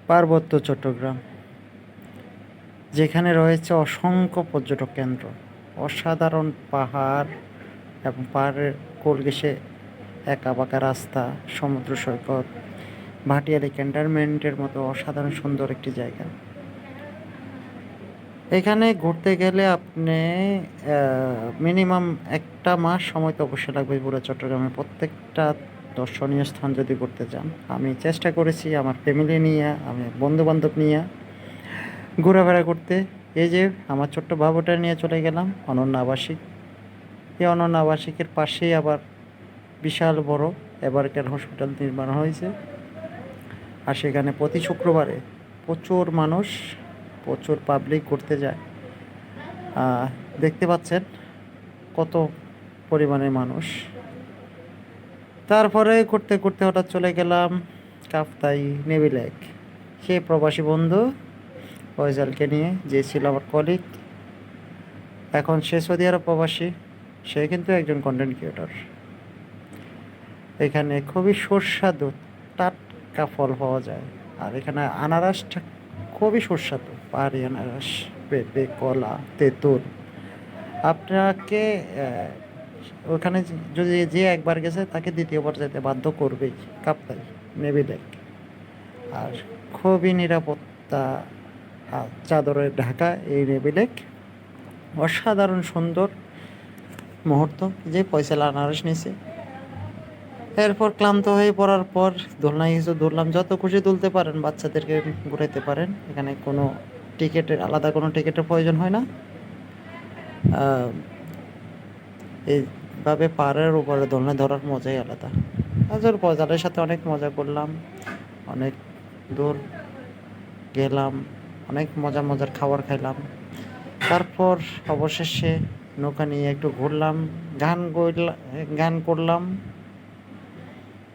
পার্বত্য চট্টগ্রাম, যেখানে রয়েছে অসংখ্য পর্যটক কেন্দ্র, অসাধারণ পাহাড় এবং পাহাড়ের কোল ঘেঁষে একা-বাঁকা রাস্তা, সমুদ্র সৈকত, ভাটিয়ালি ক্যান্টনমেন্টের মতো অসাধারণ সুন্দর একটি জায়গা। এখানে ঘুরতে গেলে আপনি মিনিমাম ১টা মাস সময় তো অবশ্যই লাগবে পুরো চট্টগ্রামের প্রত্যেকটা দর্শনীয় স্থান যদি ঘুরতে যান। আমি চেষ্টা করেছি আমার ফ্যামিলি নিয়ে, আমি বন্ধু-বান্ধব নিয়ে ঘোরাফেরা করতে। এই যে আমার ছোট্ট বাবুটা নিয়ে চলে গেলাম অনন্য আবাসিক। এই অনন্য আবাসিকের পাশেই আবার বিশাল বড় এভারকেয়ার হসপিটাল নির্মাণ হয়েছে। আর সেখানে প্রতি শুক্রবারে প্রচুর মানুষ, প্রচুর পাবলিক ঘুরতে যায়। দেখতে পাচ্ছেন কত পরিমাণের মানুষ। তারপরে ঘুরতে ঘুরতে হঠাৎ চলে গেলাম কাপ্তাই নেভি লেক। সেই প্রবাসী বন্ধু ফয়জালকে নিয়ে, যে ছিল আমার কলিগ, এখন সে সৌদি আরব প্রবাসী। সে কিন্তু একজন কন্টেন্ট ক্রিয়েটর। এখানে খুবই সুস্বাদু টাটকা ফল পাওয়া যায়। আর এখানে আনারসটা খুবই সুস্বাদু, পাহাড়ি আনারস, পেঁপে, কলা, তেঁতুল। আপনাকে ওখানে যদি যে একবার গেছে তাকে দ্বিতীয়বার যেতে বাধ্য করবেই কাপ্তাই নেভি লেক। আর খুবই নিরাপত্তা চাদরে ঢাকা এই নেভি লেক। অসাধারণ সুন্দর মুহূর্ত। যে ফয়সাল আনারস নিছে, এরপর ক্লান্ত হয়ে পড়ার পর দোলনায় কিছু দুললাম, যত খুশি তুলতে পারেন, বাচ্চাদেরকে ঘুরাইতে পারেন। এখানে কোনো আলাদা কোনো টিকিটের প্রয়োজন হয় না। এইভাবে পাহাড়ের উপরে দোলনা ধরার মজাই আলাদা। আজর পয়জালের সাথে অনেক মজা করলাম, অনেক দূর গেলাম, অনেক মজার খাবার খাইলাম। তারপর অবশেষে নৌকা নিয়ে একটু ঘুরলাম, গান করলাম।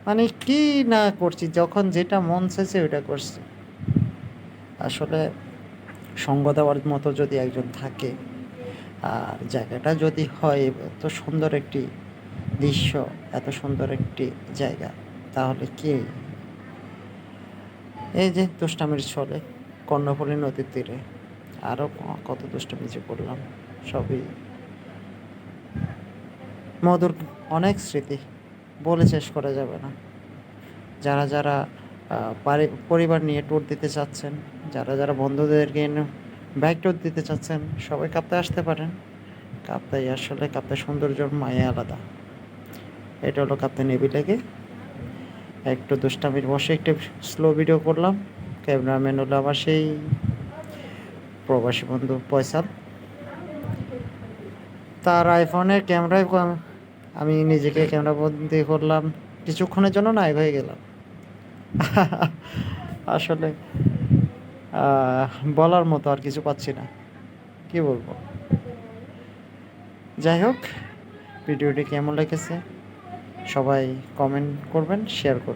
মানে কি না করছি, যখন যেটা মন চাইছে ওইটা করছি। আসলে সঙ্গ দেওয়ার মতো যদি একজন থাকে, আর জায়গাটা যদি হয় এত সুন্দর একটি দৃশ্য, এত সুন্দর একটি জায়গা, তাহলে কি এই যে দুষ্টামির ছলে কর্ণফুলী নদীর তীরে আরও কত দুষ্টামি যে করলাম, সবই মধুর অনেক স্মৃতি, বলে শেষ করা যাবে না। যারা যারা পরিবার নিয়ে ট্যুর দিতে চাচ্ছেন, যারা বন্ধুদেরকে বাইক ট্যুর দিতে চাচ্ছেন, সবাই কাপ্তাই আসতে পারেন। কাপ্তাই আসলে কাপ্তাই সৌন্দর্যর মায়া আলাদা। এটা হলো কাপ্তাই নেভি লেকে। একটু দুষ্টামির বসে একটু স্লো ভিডিও করলাম। ক্যামেরাম্যান হলো আমার সেই প্রবাসী বন্ধু ফয়সাল। তার আইফোনের ক্যামেরায় আমি নিজেকে ক্যামেরা বন্দি করলাম, কিছুক্ষণের জন্য নায়ক হয়ে গেলাম। আসলে বলার মতো আর কিছু পাচ্ছি না, কি বলবো। যাই হোক, ভিডিওটি কেমন লেগেছে সবাই কমেন্ট করবেন, শেয়ার করবেন।